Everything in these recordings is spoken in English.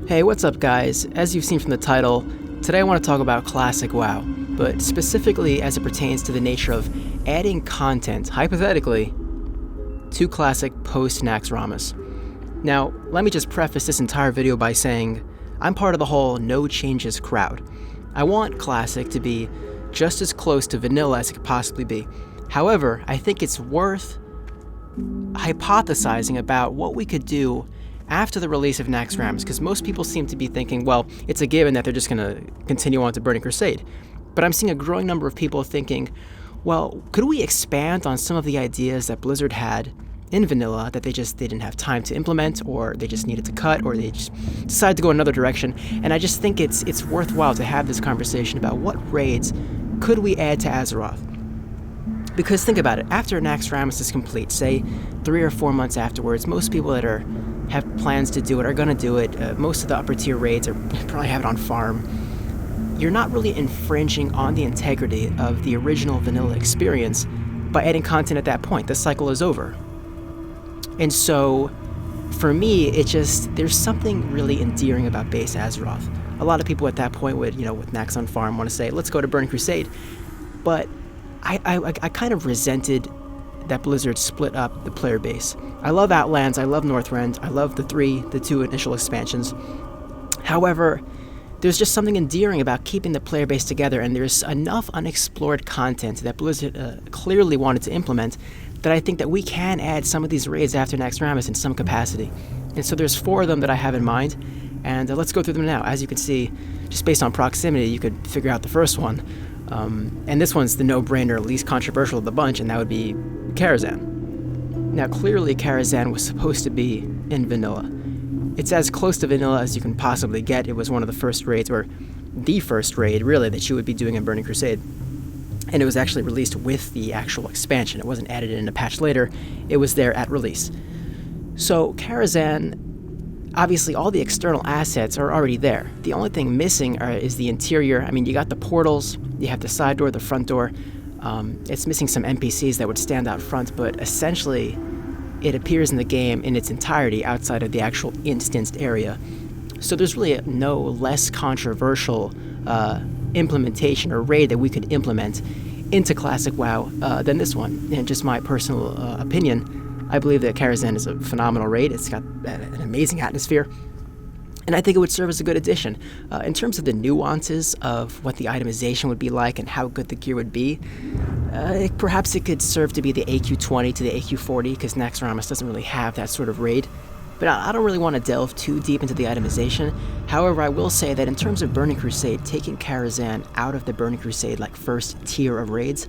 Hey, what's up guys? As you've seen from the title, today I want to talk about classic WoW, but specifically as it pertains to the nature of adding content, hypothetically, to classic post-Naxx Ramus. Now, let me just preface this entire video by saying I'm part of the whole no changes crowd. I want classic to be just as close to vanilla as it could possibly be. However, I think it's worth hypothesizing about what we could do after the release of Naxx Ramus, because most people seem to be thinking, well, it's a given that they're just going to continue on to Burning Crusade. But I'm seeing a growing number of people thinking, well, could we expand on some of the ideas that Blizzard had in vanilla that they didn't have time to implement, or they just needed to cut, or they just decided to go another direction? And I just think it's worthwhile to have this conversation about what raids could we add to Azeroth. Because think about it, after Naxx Ramus is complete, say 3 or 4 months afterwards, most people that have plans to do it are going to do it. Most of the upper tier raids probably have it on farm. You're not really infringing on the integrity of the original vanilla experience by adding content at that point. The cycle is over. And so, for me, there's something really endearing about base Azeroth. A lot of people at that point would, with Naxx on farm, want to say, let's go to Burning Crusade. But I kind of resented that Blizzard split up the player base. I love Outlands, I love Northrend, I love the two initial expansions. However, there's just something endearing about keeping the player base together, and there's enough unexplored content that Blizzard clearly wanted to implement that I think that we can add some of these raids after Naxx Ramus in some capacity. And so there's 4 of them that I have in mind, and let's go through them now. As you can see, just based on proximity, you could figure out the first one. And this one's the no-brainer, least controversial of the bunch, and that would be Karazhan. Now, clearly Karazhan was supposed to be in vanilla. It's as close to vanilla as you can possibly get. It was one of the first raids, or the first raid, really, that you would be doing in Burning Crusade. And it was actually released with the actual expansion. It wasn't added in a patch later. It was there at release. So Karazhan, obviously all the external assets are already there. The only thing missing is the interior. I mean, you got the portals, you have the side door, the front door. It's missing some NPCs that would stand out front, but essentially it appears in the game in its entirety outside of the actual instanced area. So there's really no less controversial implementation or raid that we could implement into Classic WoW than this one. And just my personal opinion, I believe that Karazhan is a phenomenal raid. It's got an amazing atmosphere, and I think it would serve as a good addition. In terms of the nuances of what the itemization would be like and how good the gear would be, perhaps it could serve to be the AQ20 to the AQ40, because Naxx Ramus doesn't really have that sort of raid. But I don't really want to delve too deep into the itemization. However, I will say that in terms of Burning Crusade, taking Karazhan out of the Burning Crusade first tier of raids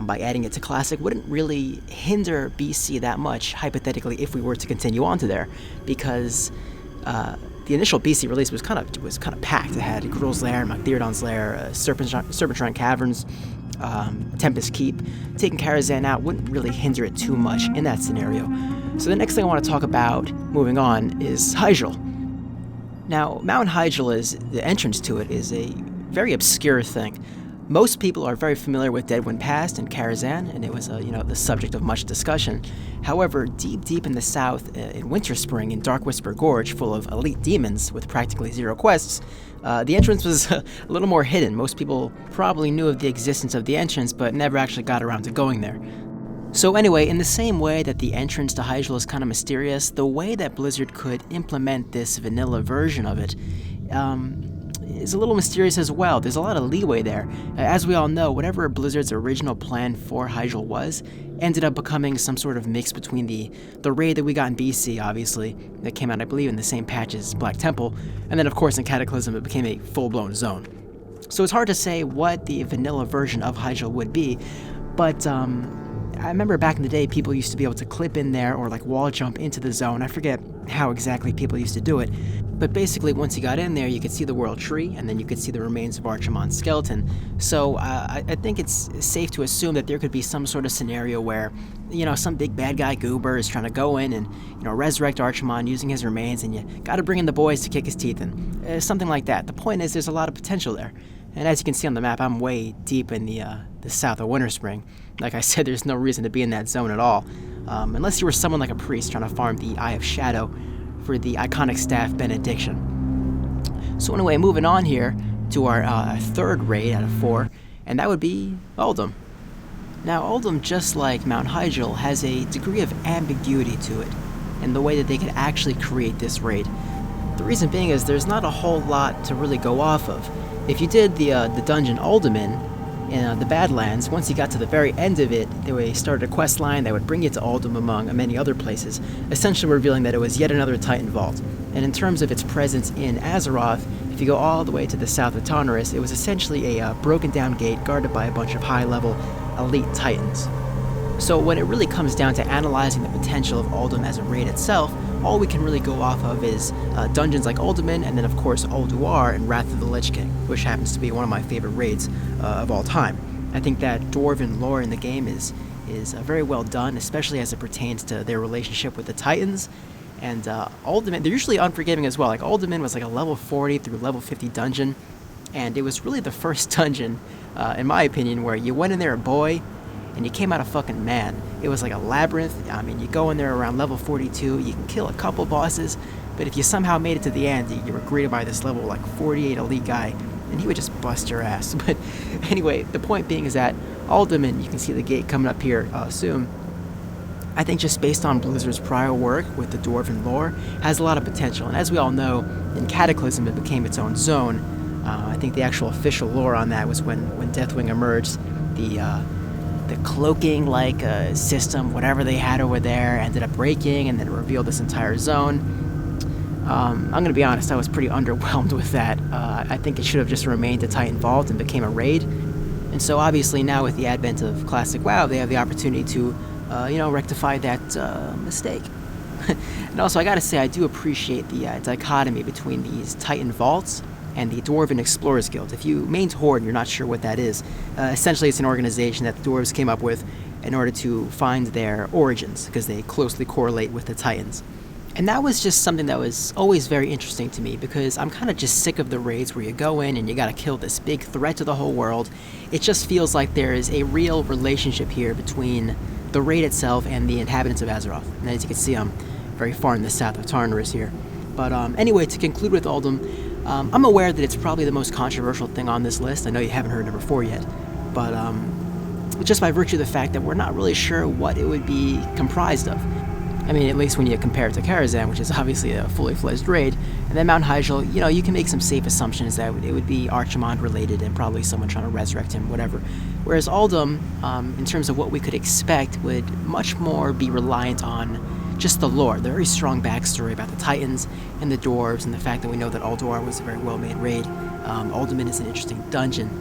by adding it to Classic wouldn't really hinder BC that much, hypothetically, if we were to continue on to there, because the initial BC release was kind of packed. It had Gruul's Lair, Magtheridon's Lair, Serpentine Caverns, Tempest Keep. Taking Karazhan out wouldn't really hinder it too much in that scenario. So the next thing I want to talk about, moving on, is Hyjal. Now, Mount Hyjal, the entrance to it is a very obscure thing. Most people are very familiar with Deadwind Pass and Karazhan, and it was the subject of much discussion. However, deep in the south, in Winterspring, in Dark Whisper Gorge, full of elite demons with practically 0 quests, the entrance was a little more hidden. Most people probably knew of the existence of the entrance, but never actually got around to going there. So anyway, in the same way that the entrance to Hyjal is kind of mysterious, the way that Blizzard could implement this vanilla version of it is a little mysterious as well. There's a lot of leeway there. As we all know, whatever Blizzard's original plan for Hyjal was, ended up becoming some sort of mix between the raid that we got in BC, obviously, that came out, I believe, in the same patch as Black Temple, and then of course in Cataclysm it became a full-blown zone. So it's hard to say what the vanilla version of Hyjal would be, but I remember back in the day, people used to be able to clip in there or wall jump into the zone. I forget how exactly people used to do it, but basically once you got in there, you could see the World Tree, and then you could see the remains of Archimonde's skeleton. So I think it's safe to assume that there could be some sort of scenario where, some big bad guy Goober is trying to go in and, resurrect Archimonde using his remains, and you gotta bring in the boys to kick his teeth in. Something like that. The point is, there's a lot of potential there. And as you can see on the map, I'm way deep in the south of Winterspring. Like I said, there's no reason to be in that zone at all. Unless you were someone like a priest trying to farm the Eye of Shadow for the iconic staff Benediction. So anyway, moving on here to our third raid out of 4, and that would be Uldum. Now, Uldum, just like Mount Hyjal, has a degree of ambiguity to it in the way that they could actually create this raid. The reason being is there's not a whole lot to really go off of. If you did the dungeon Uldum in the Badlands, once you got to the very end of it, they started a quest line that would bring you to Uldum among many other places, essentially revealing that it was yet another Titan Vault. And in terms of its presence in Azeroth, if you go all the way to the south of Tarnaris, it was essentially a broken down gate guarded by a bunch of high-level elite Titans. So when it really comes down to analyzing the potential of Uldum as a raid itself, all we can really go off of is dungeons like Uldumin, and then of course Ulduar and Wrath of the Lich King, which happens to be one of my favorite raids of all time. I think that dwarven lore in the game is very well done, especially as it pertains to their relationship with the Titans. And Uldumin, they're usually unforgiving as well. Like Uldumin was like a level 40 through level 50 dungeon, and it was really the first dungeon, in my opinion, where you went in there a boy, and you came out a fucking man. It was like a labyrinth. I mean, you go in there around level 42, you can kill a couple bosses, but if you somehow made it to the end, you were greeted by this level like 48 elite guy, and he would just bust your ass. But anyway, the point being is that Uldumin, you can see the gate coming up here soon, I think just based on Blizzard's prior work with the dwarven lore, has a lot of potential. And as we all know, in Cataclysm it became its own zone. I think the actual official lore on that was when Deathwing emerged, the cloaking system, whatever they had over there, ended up breaking, and then it revealed this entire zone. I'm going to be honest, I was pretty underwhelmed with that. I think it should have just remained a Titan Vault and became a raid. And so obviously now with the advent of Classic WoW, they have the opportunity to rectify that mistake. And also, I gotta say, I do appreciate the dichotomy between these Titan Vaults and the Dwarven Explorers Guild. If you main Horde and you're not sure what that is, essentially it's an organization that the Dwarves came up with in order to find their origins, because they closely correlate with the Titans. And that was just something that was always very interesting to me, because I'm kind of just sick of the raids where you go in and you gotta kill this big threat to the whole world. It just feels like there is a real relationship here between the raid itself and the inhabitants of Azeroth. And as you can see, I'm very far in the south of Tarnaris here. But anyway, to conclude with Uldum, I'm aware that it's probably the most controversial thing on this list. I know you haven't heard number 4 yet, but just by virtue of the fact that we're not really sure what it would be comprised of. I mean, at least when you compare it to Karazhan, which is obviously a fully fledged raid, and then Mount Hyjal, you can make some safe assumptions that it would be Archimond related and probably someone trying to resurrect him, whatever. Whereas Uldum, in terms of what we could expect, would much more be reliant on just the lore, the very strong backstory about the Titans and the Dwarves, and the fact that we know that Ulduar was a very well-made raid. Uldumin is an interesting dungeon.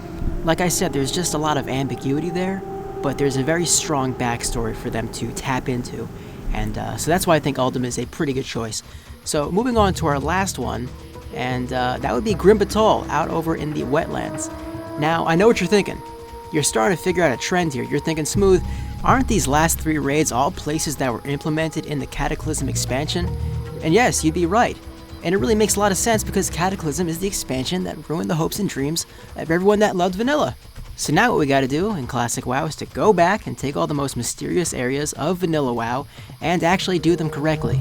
Like I said, there's just a lot of ambiguity there, but there's a very strong backstory for them to tap into. And so that's why I think Uldum is a pretty good choice. So moving on to our last one, and that would be Batol out over in the wetlands. Now, I know what you're thinking. You're starting to figure out a trend here. You're thinking, Smooth, aren't these last 3 raids all places that were implemented in the Cataclysm expansion? And yes, you'd be right. And it really makes a lot of sense, because Cataclysm is the expansion that ruined the hopes and dreams of everyone that loved vanilla. So now what we gotta do in Classic WoW is to go back and take all the most mysterious areas of vanilla WoW and actually do them correctly.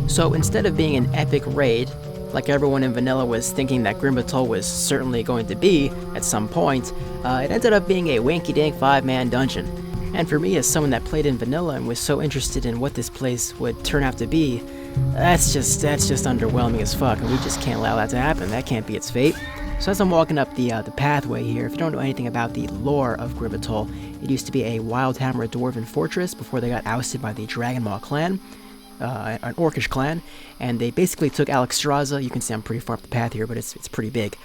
So instead of being an epic raid, like everyone in vanilla was thinking that Batol was certainly going to be at some point, it ended up being a wanky-dank 5-man dungeon. And for me, as someone that played in vanilla and was so interested in what this place would turn out to be, that's just underwhelming as fuck, and we just can't allow that to happen. That can't be its fate. So as I'm walking up the pathway here, if you don't know anything about the lore of Batol, it used to be a Wildhammer dwarven fortress before they got ousted by the Dragonmaw clan, an orcish clan, and they basically took Alexstrasza. You can see I'm pretty far up the path here, but it's pretty big.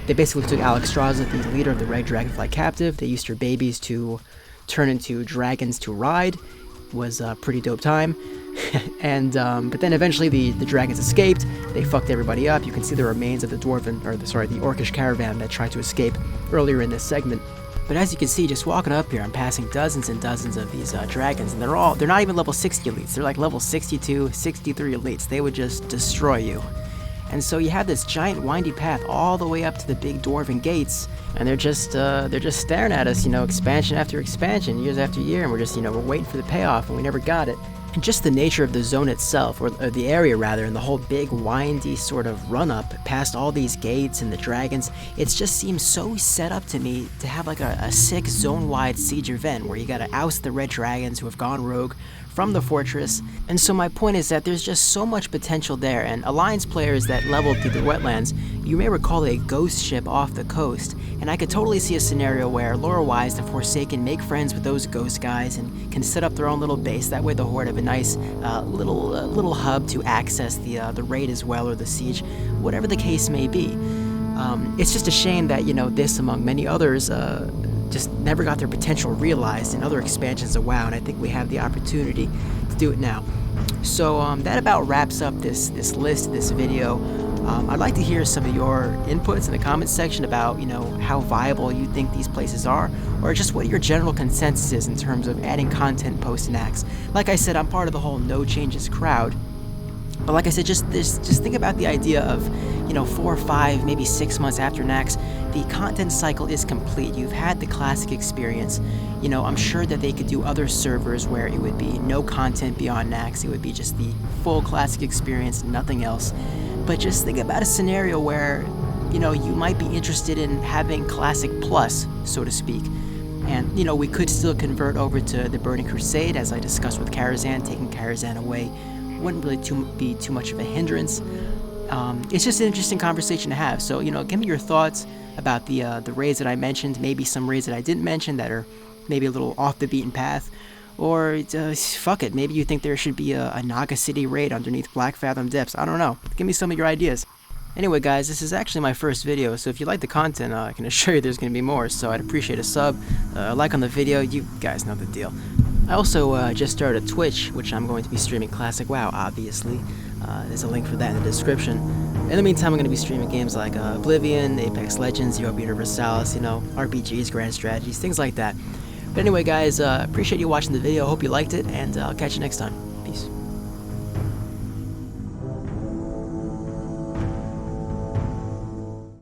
They basically took Alexstrasza, the leader of the Red Dragonfly, captive. They used her babies to turn into dragons to ride. Was a pretty dope time. And but then eventually the dragons escaped. They fucked everybody up. You can see the remains of the orcish caravan that tried to escape earlier in this segment. But as you can see, just walking up here, I'm passing dozens and dozens of these dragons, and they're not even level 60 elites. They're like level 62, 63 elites. They would just destroy you. And so you have this giant windy path all the way up to the big dwarven gates, and they're just staring at us, expansion after expansion, years after year, and we're just, we're waiting for the payoff, and we never got it. And just the nature of the zone itself, or the area rather, and the whole big windy sort of run up past all these gates and the dragons, it just seems so set up to me to have like a sick zone-wide siege event where you gotta oust the red dragons who have gone rogue from the fortress. And so my point is that there's just so much potential there, and Alliance players that leveled through the wetlands, you may recall a ghost ship off the coast, and I could totally see a scenario where lore-wise the Forsaken make friends with those ghost guys and can set up their own little base. That way the Horde have a nice little hub to access the raid as well, or the siege, whatever the case may be. It's just a shame that, you know, this among many others just never got their potential realized in other expansions of WoW, and I think we have the opportunity to do it now. So that about wraps up this list, this video. I'd like to hear some of your inputs in the comments section about, you know, how viable you think these places are, or just what your general consensus is in terms of adding content post Naxx. Like I said, I'm part of the whole no changes crowd. But like I said, just think about the idea of, you know, 4 or 5, maybe 6 months after Naxx, the content cycle is complete. You've had the classic experience. You know, I'm sure that they could do other servers where it would be no content beyond Naxx. It would be just the full classic experience, nothing else. But just think about a scenario where, you know, you might be interested in having Classic Plus, so to speak. And, you know, we could still convert over to the Burning Crusade, as I discussed with Karazhan. Taking Karazhan away wouldn't really be too much of a hindrance. It's just an interesting conversation to have. So, you know, give me your thoughts about the raids that I mentioned, maybe some raids that I didn't mention that are maybe a little off the beaten path. Or, fuck it, maybe you think there should be a Naga City raid underneath Black Fathom Depths. I don't know. Give me some of your ideas. Anyway, guys, this is actually my first video, so if you like the content, I can assure you there's going to be more, so I'd appreciate a sub, a like on the video. You guys know the deal. I also just started a Twitch, which I'm going to be streaming Classic WoW, obviously. There's a link for that in the description. In the meantime, I'm going to be streaming games like Oblivion, Apex Legends, Europa Universalis, you know, RPGs, grand strategies, things like that. But anyway, guys, appreciate you watching the video. Hope you liked it, and I'll catch you next time.